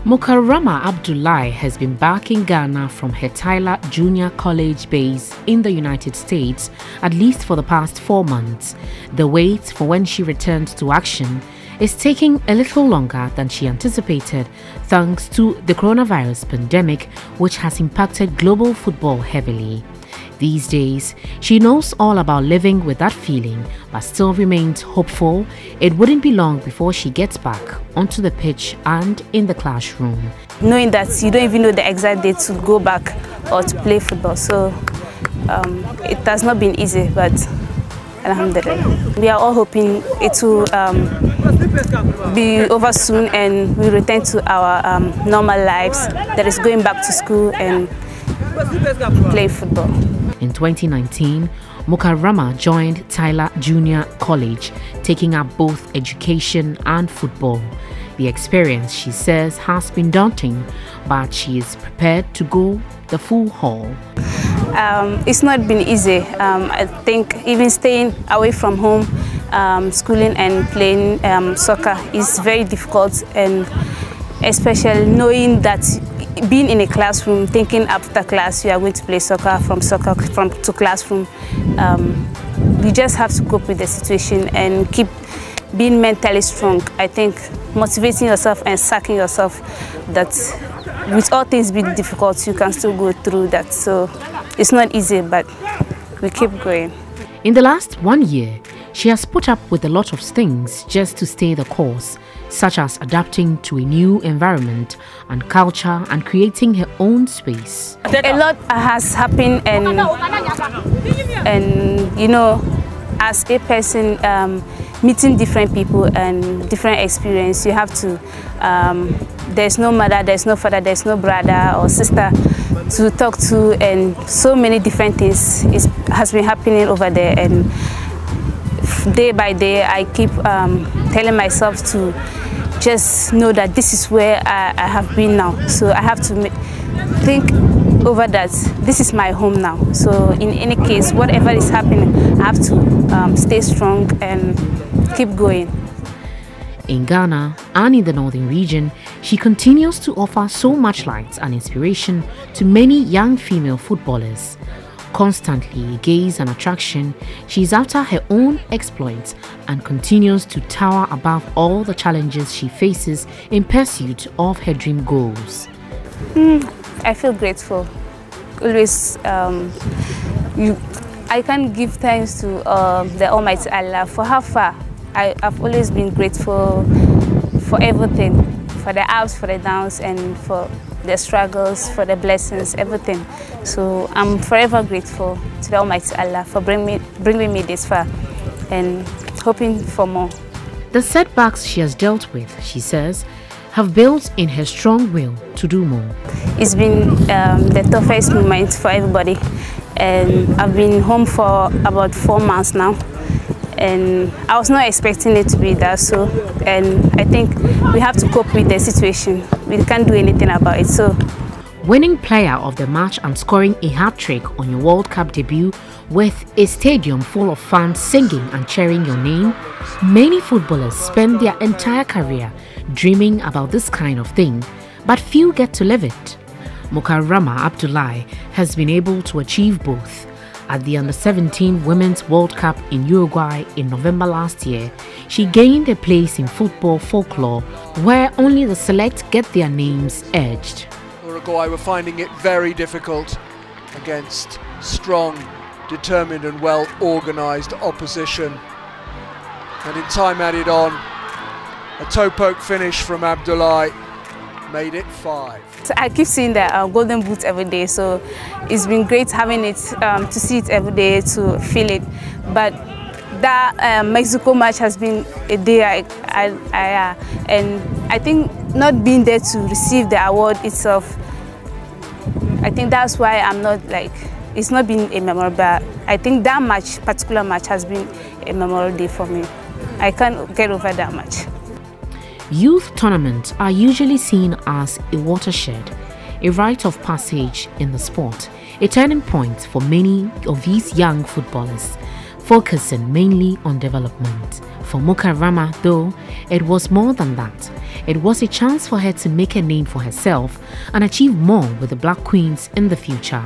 Mukarama Abdulai has been back in Ghana from her Tyler Junior College base in the United States at least for the past 4 months. The wait for when she returns to action is taking a little longer than she anticipated thanks to the coronavirus pandemic, which has impacted global football heavily. These days, she knows all about living with that feeling, but still remains hopeful it wouldn't be long before she gets back onto the pitch and in the classroom. Knowing that you don't even know the exact date to go back or to play football, so it has not been easy, but alhamdulillah. We are all hoping it will be over soon and we return to our normal lives, that is going back to school and play football. In 2019, Mukarama joined Tyler Junior College, taking up both education and football. The experience, she says, has been daunting, but she is prepared to go the full haul. It's not been easy. I think even staying away from home, schooling and playing soccer is very difficult, and especially knowing that being in a classroom, thinking after class you are going to play soccer to classroom, you just have to cope with the situation and keep being mentally strong. I think motivating yourself and sacking yourself that with all things being difficult, you can still go through that. So it's not easy, but we keep going. In the last 1 year, she has put up with a lot of things just to stay the course, such as adapting to a new environment and culture and creating her own space. A lot has happened, and you know, as a person meeting different people and different experience, you have to, there's no mother, there's no father, there's no brother or sister to talk to, and so many different things has been happening over there, and day by day I keep telling myself to just know that this is where I have been now. So I have to think over that this is my home now. So in any case, whatever is happening, I have to stay strong and keep going. In Ghana and in the northern region, she continues to offer so much light and inspiration to many young female footballers. Constantly a gaze and attraction, she is after her own exploits and continues to tower above all the challenges she faces in pursuit of her dream goals. I feel grateful. Always, I can give thanks to the Almighty Allah for how far. I've always been grateful for everything, for the ups, for the downs, and for the struggles, for the blessings, everything. So I'm forever grateful to the Almighty Allah for bringing me this far and hoping for more. The setbacks she has dealt with, she says, have built in her strong will to do more. It's been the toughest moment for everybody, and I've been home for about 4 months now, and I was not expecting it to be that so, and I think we have to cope with the situation. We can't do anything about it. So, winning player of the match and scoring a hat-trick on your World Cup debut with a stadium full of fans singing and cheering your name, many footballers spend their entire career dreaming about this kind of thing, but few get to live it. Mukarama Abdulai has been able to achieve both. At the Under-17 Women's World Cup in Uruguay in November last year, she gained a place in football folklore where only the select get their names edged. Uruguay were finding it very difficult against strong, determined and well-organised opposition. And in time added on, a toe poke finish from Abdulai made it 5. So I keep seeing the golden boot every day, so it's been great having it, to see it every day, to feel it. But that Mexico match has been a day and I think not being there to receive the award itself, I think that's why I'm not like, it's not been a memorable, but I think that match, particular match, has been a memorable day for me. I can't get over that match. Youth tournaments are usually seen as a watershed, a rite of passage in the sport, a turning point for many of these young footballers, focusing mainly on development. For Mukarama, though, it was more than that. It was a chance for her to make a name for herself and achieve more with the Black Queens in the future.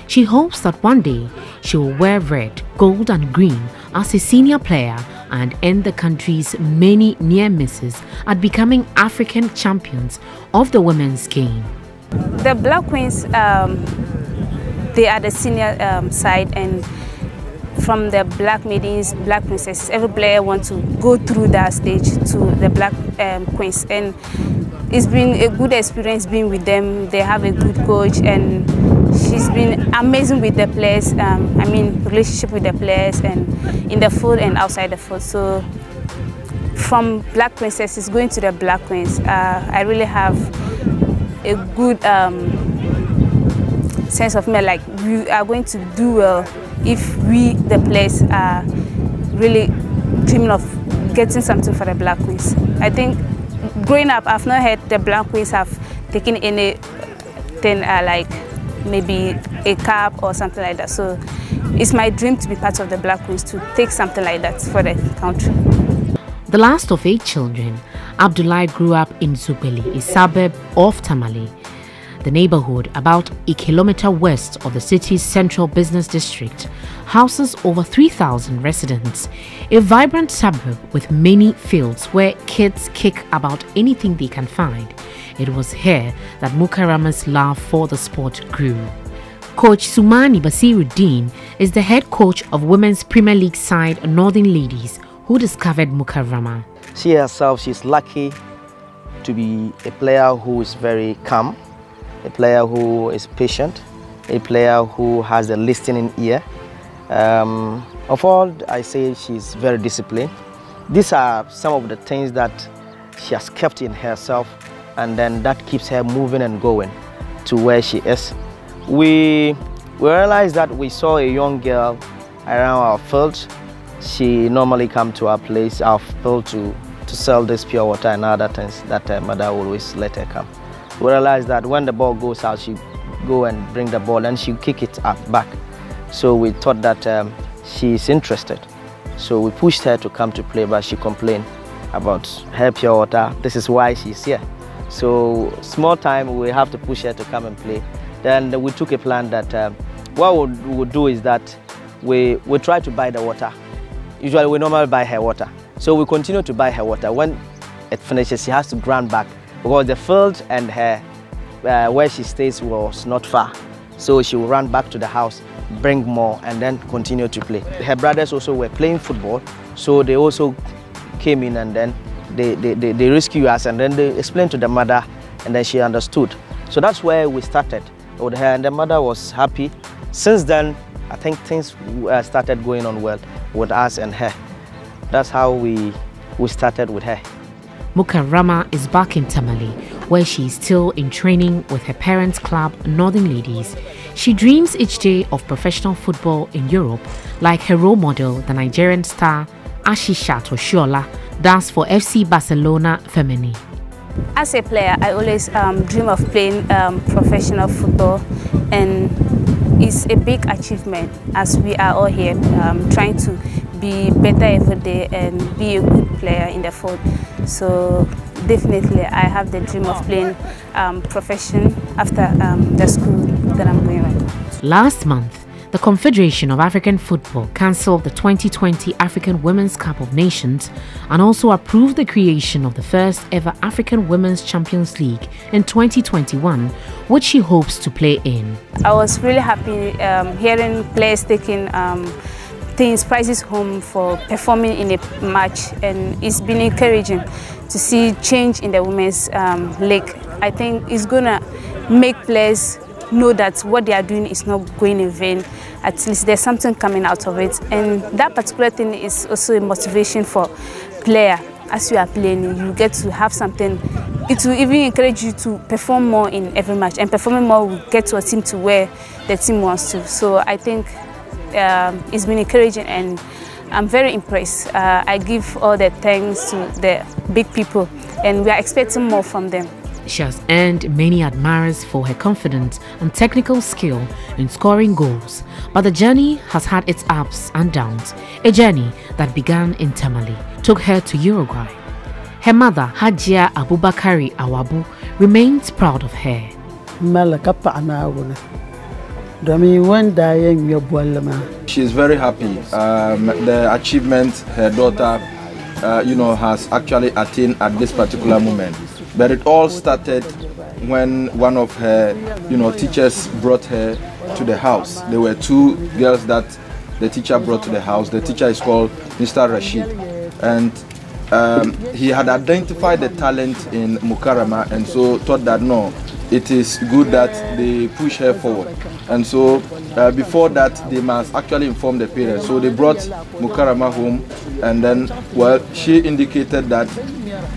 She hopes that one day she will wear red, gold and green as a senior player and end the country's many near misses at becoming African champions of the women's game. The Black Queens, they are the senior side, and from the Black Maidens, Black Princesses, every player wants to go through that stage to the Black Queens, and it's been a good experience being with them. They have a good coach and she's been amazing with the players, relationship with the players and in the field and outside the field. So from Black Princesses going to the Black Queens, I really have a good sense of me, like we are going to do well if we, the players, are really dreaming of getting something for the Black Queens. I think growing up, I've not heard the Black Queens have taken anything like maybe a cup or something like that. So it's my dream to be part of the Black Queens, to take something like that for the country. The last of 8 children, Abdulai grew up in Zubeli, a suburb of Tamale. The neighborhood, about a kilometer west of the city's central business district, houses over 3,000 residents, a vibrant suburb with many fields where kids kick about anything they can find. It was here that Mukarama's love for the sport grew. Coach Sumani Basiruddin is the head coach of Women's Premier League side Northern Ladies, who discovered Mukarama. She herself, she's lucky to be a player who is very calm, a player who is patient, a player who has a listening ear. Of all, I say she's very disciplined. These are some of the things that she has kept in herself, and then that keeps her moving and going to where she is. We realized that we saw a young girl around our field. She normally comes to our place, our field, to sell this pure water and other things that her mother always let her come. We realized that when the ball goes out, she go and bring the ball and she kick it up back. So we thought that she's interested. So we pushed her to come to play, but she complained about her pure water. This is why she's here. So small time, we have to push her to come and play. Then we took a plan that what we would do is that we try to buy the water. Usually we normally buy her water. So we continue to buy her water. When it finishes, she has to run back because the field and her where she stays was not far. So she will run back to the house, bring more, and then continue to play. Her brothers also were playing football, so they also came in and then they rescued us, and then they explained to the mother, and then she understood. So that's where we started with her, and the mother was happy. Since then, I think things started going on well with us and her. That's how we started with her. Mukarama is back in Tamale, where she is still in training with her parents' club, Northern Ladies. She dreams each day of professional football in Europe, like her role model, the Nigerian star Ashishat Oshola, does for FC Barcelona Femení. As a player, I always dream of playing professional football, and it's a big achievement as we are all here trying to be better every day and be a good player in the field. So definitely I have the dream of playing profession after the school that I'm going on. Last month, the Confederation of African Football cancelled the 2020 African Women's Cup of Nations and also approved the creation of the first ever African Women's Champions League in 2021, which she hopes to play in. I was really happy hearing players taking prizes home for performing in a match, and it's been encouraging to see change in the women's league. I think it's gonna make players know that what they are doing is not going in vain. At least there's something coming out of it, and that particular thing is also a motivation for player. As you are playing, you get to have something. It will even encourage you to perform more in every match, and performing more will get to a team to where the team wants to. So I think it's been encouraging, and I'm very impressed. I give all the thanks to the big people, and we are expecting more from them. She has earned many admirers for her confidence and technical skill in scoring goals, but the journey has had its ups and downs. A journey that began in Tamale took her to Uruguay. Her mother, Hajia Abubakari Awabu, remains proud of her. She is very happy. The achievement her daughter has actually attained at this particular moment. But it all started when one of her teachers brought her to the house. There were two girls that the teacher brought to the house. The teacher is called Mr. Rashid, and he had identified the talent in Mukarama, and so thought that no, it is good that they push her forward. And so before that, they must actually inform the parents. So they brought Mukarama home, and then, well, she indicated that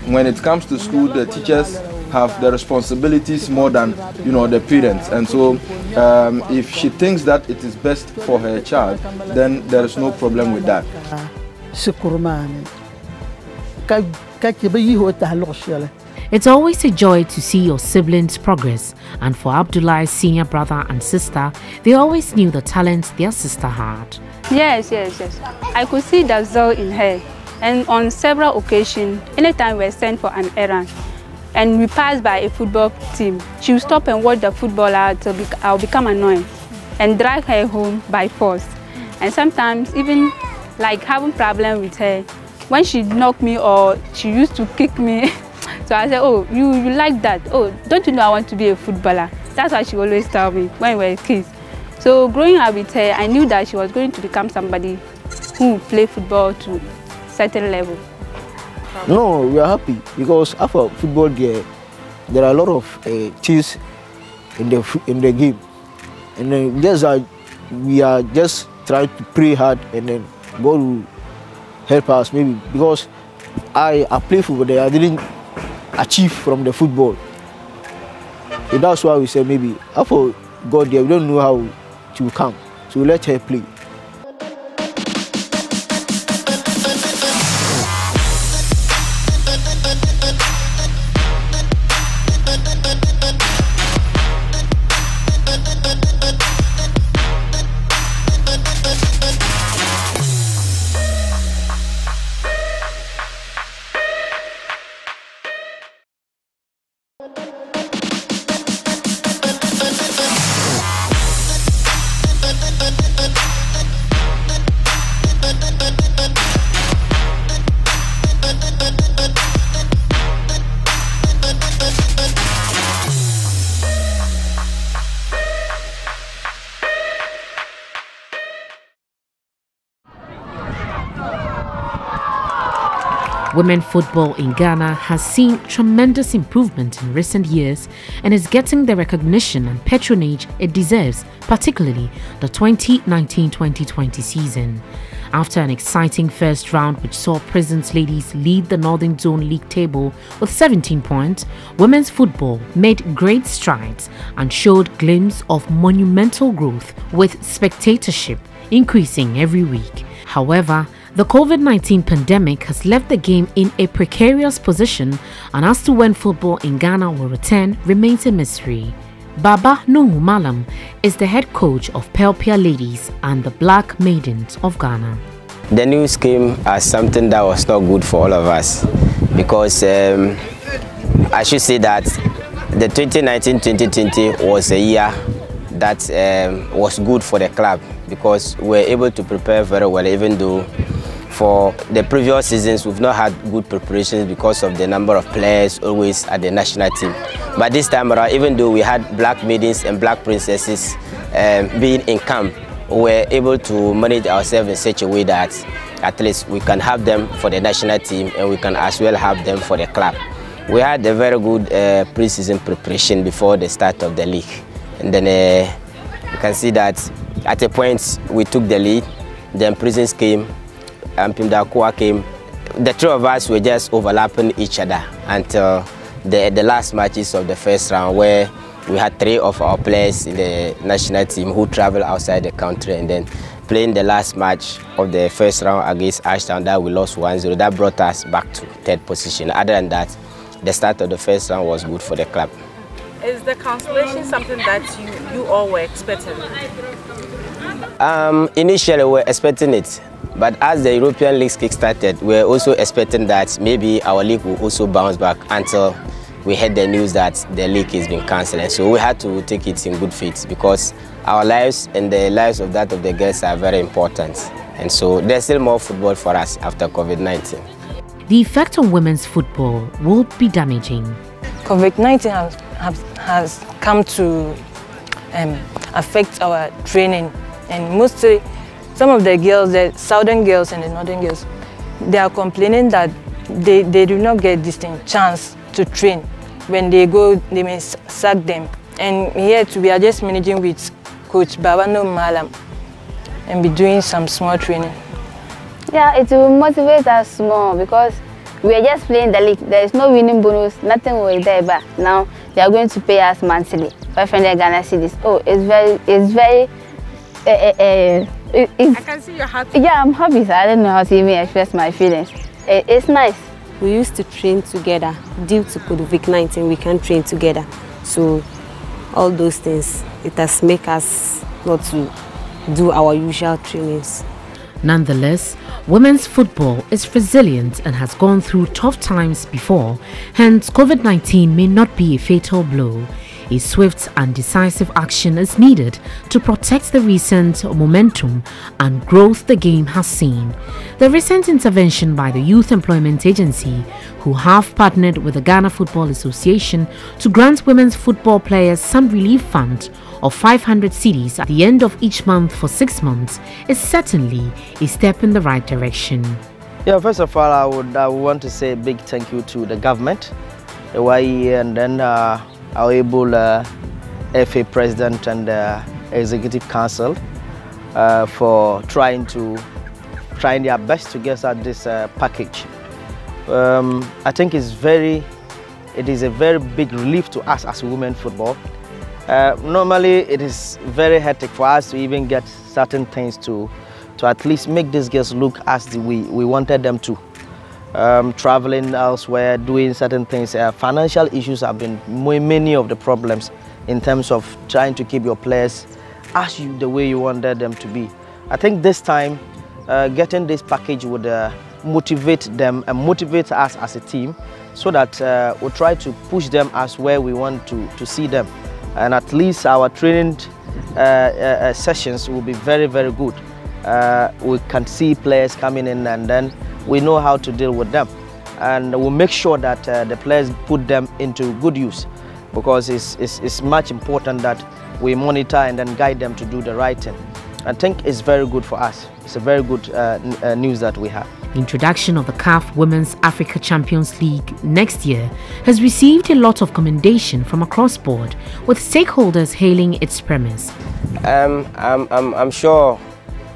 when it comes to school, the teachers have the responsibilities more than the parents. And so if she thinks that it is best for her child, then there is no problem with that. It's always a joy to see your siblings progress, and for Abdulai's senior brother and sister, they always knew the talent their sister had. Yes. I could see the zeal in her, and on several occasions, anytime we were sent for an errand and we passed by a football team, she would stop and watch the footballer till I'll become annoyed and drag her home by force. And sometimes even like having problem with her, when she knocked me or she used to kick me. So I said, oh, you like that? Oh, don't you know I want to be a footballer? That's what she always tell me when we were kids. So growing up with her, I knew that she was going to become somebody who would play football to a certain level. No, we are happy because after football there are a lot of things in the game. And then we are just trying to pray hard, and then God will help us maybe, because I play football there, I didn't achieve from the football. So that's why we say maybe after God there, we don't know how to come. So let her play. Women football in Ghana has seen tremendous improvement in recent years and is getting the recognition and patronage it deserves, particularly the 2019-2020 season. After an exciting first round which saw Prisons Ladies lead the Northern Zone League table with 17 points, women's football made great strides and showed glimpses of monumental growth, with spectatorship increasing every week. However, the COVID-19 pandemic has left the game in a precarious position, and as to when football in Ghana will return remains a mystery. Baba NUHU MALLAM is the head coach of Pearlpia Ladies and the Black Maidens of Ghana. The news came as something that was not good for all of us, because I should say that the 2019-2020 was a year that was good for the club, because we're able to prepare very well, even though for the previous seasons we've not had good preparations because of the number of players always at the national team. But this time around, even though we had black maidens and black princesses being in camp, we were able to manage ourselves in such a way that at least we can have them for the national team and we can as well have them for the club. We had a very good pre-season preparation before the start of the league. And then you can see that at a point we took the lead, then Prisons came, and Pimdakua came. The three of us were just overlapping each other until the last matches of the first round, where we had 3 of our players in the national team who traveled outside the country, and then playing the last match of the first round against Ashtown that we lost 1-0. That brought us back to 3rd position. Other than that, the start of the first round was good for the club. Is the consolation something that you all were expecting? Initially, we were expecting it. But as the European leagues kick-started, we were also expecting that maybe our league will also bounce back until we heard the news that the league has been cancelled. So we had to take it in good faith because our lives and the lives of that of the girls are very important. And so there's still more football for us after COVID-19. The effect on women's football will be damaging. COVID-19 has come to affect our training, and mostly some of the girls, the southern girls and the northern girls, they are complaining that they do not get this chance to train. When they go, they may sack them. And here we are just managing with Coach Babano MALLAM and be doing some small training. Yeah, it will motivate us more because we are just playing the league. There is no winning bonus, nothing will there, but now they are going to pay us monthly, 500 Ghana cedis. Oh, it's very I can see you're happy. Yeah, I'm happy. So I don't know how to even express my feelings. It's nice. We used to train together. Due to COVID-19, we can't train together. So all those things, it has made us not to do our usual trainings. Nonetheless, women's football is resilient and has gone through tough times before, hence COVID-19 may not be a fatal blow. A swift and decisive action is needed to protect the recent momentum and growth the game has seen. The recent intervention by the Youth Employment Agency, who have partnered with the Ghana Football Association to grant women's football players some relief fund of 500 cedis at the end of each month for 6 months, is certainly a step in the right direction. Yeah, first of all, I would want to say a big thank you to the government, the YE, and then our ABDUL FA President and Executive Council for trying their best to get us this package. I think it is a very big relief to us as women football. Normally, it is very hectic for us to even get certain things to at least make these girls look as we wanted them to. Traveling elsewhere, doing certain things. Financial issues have been many of the problems in terms of trying to keep your players the way you wanted them to be. I think this time, getting this package would motivate them and motivate us as a team, so that we'll try to push them as where we want to see them. And at least our training sessions will be very, very good. We can see players coming in, and then we know how to deal with them, and we'll make sure that the players put them into good use, because it's much important that we monitor and then guide them to do the right thing. I think it's very good for us. It's a very good news that we have. The introduction of the CAF Women's Africa Champions League next year has received a lot of commendation from across board, with stakeholders hailing its premise. I'm sure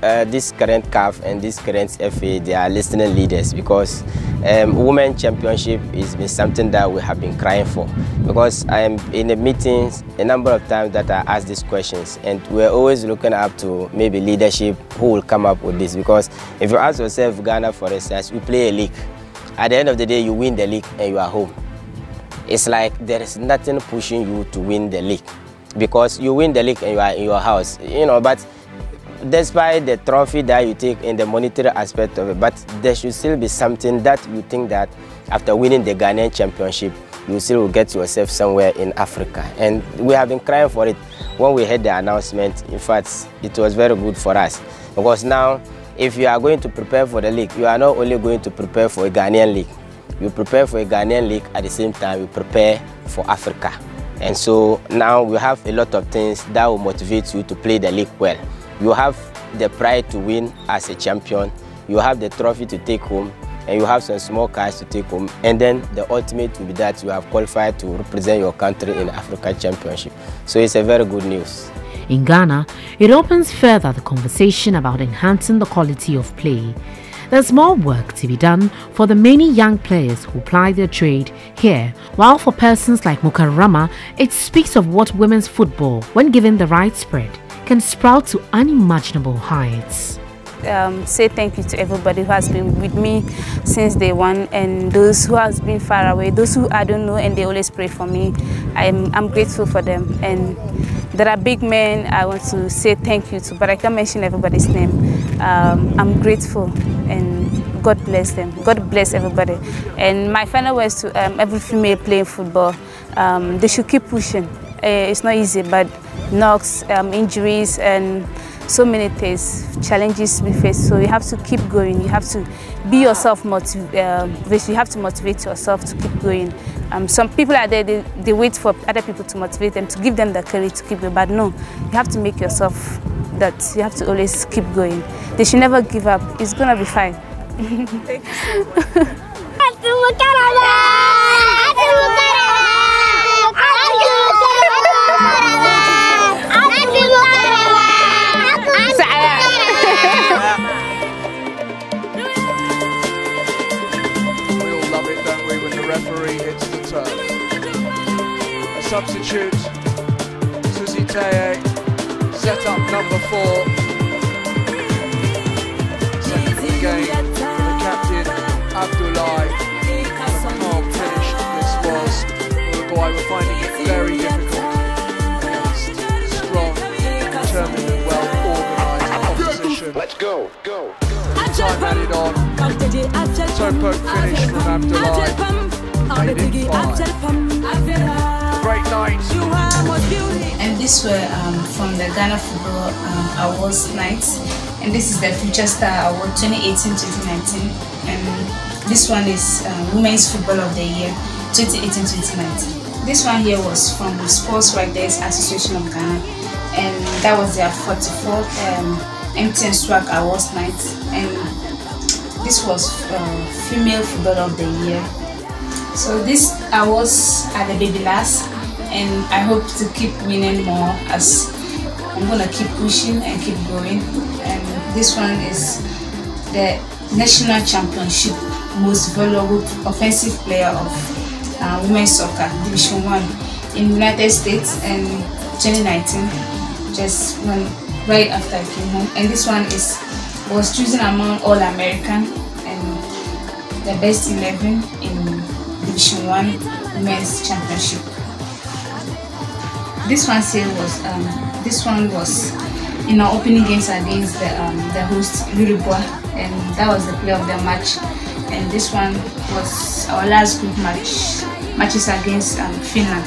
this current CAF and this current FA, they are listening leaders, because Women's Championship has been something that we have been crying for. Because I am in the meetings a number of times that I ask these questions, and we're always looking up to maybe leadership who will come up with this. Because if you ask yourself, Ghana for instance, we play a league. At the end of the day, you win the league and you are home. It's like there is nothing pushing you to win the league, because you win the league and you are in your house, but despite the trophy that you take in the monetary aspect of it, but there should still be something that you think that after winning the Ghanaian Championship, you still will get yourself somewhere in Africa. And we have been crying for it. When we heard the announcement, in fact, it was very good for us. Because now, if you are going to prepare for the league, you are not only going to prepare for a Ghanaian league. You prepare for a Ghanaian league, at the same time, you prepare for Africa. And so now we have a lot of things that will motivate you to play the league well. You have the pride to win as a champion, you have the trophy to take home, and you have some small cash to take home. And then the ultimate will be that you have qualified to represent your country in the Africa Championship. So it's a very good news. In Ghana, it opens further the conversation about enhancing the quality of play. There's more work to be done for the many young players who ply their trade here, while for persons like Mukarama, it speaks of what women's football, when given the right spread, can sprout to unimaginable heights. Say thank you to everybody who has been with me since day one, and those who has been far away, those who I don't know and they always pray for me. I'm grateful for them. And there are big men I want to say thank you to, but I can't mention everybody's name. I'm grateful, and God bless them. God bless everybody. And my final words to every female playing football, they should keep pushing. It's not easy, but knocks, injuries, and so many things, challenges we face. So you have to keep going. You have to be yourself, you have to motivate yourself to keep going. Some people are there, they wait for other people to motivate them, to give them the courage to keep going. But no, you have to make yourself that. You have to always keep going. They should never give up. It's going to be fine. Thank you referee hits the turf. A substitute, Susiteye, set up number 4. Second of the game, the captain, Abdulai. A calm finish this was. Uruguay were finding it very difficult against strong, determined and well-organised opposition. Let's go, go. Time added on. Toe-poke finish from Abdulai. Made it 5. Great night. And these were from the Ghana Football Awards night. And this is the Future Star Award 2018-2019. And this one is Women's Football of the Year 2018-2019. This one here was from the Sports Writers Association of Ghana. And that was their 44th MTN Swag Awards night. And this was Female Football of the Year. So these awards are the baby last, and I hope to keep winning more as I'm gonna keep pushing and keep going. And this one is the National Championship Most Valuable Offensive Player of Women's Soccer Division 1 in the United States in 2019, just right after I came home. And this one was chosen among All American and the best 11 in Division 1 Women's Championship. This one was in our opening games against the host Uruguay, and that was the play of the match. And this one was our last group matches against Finland.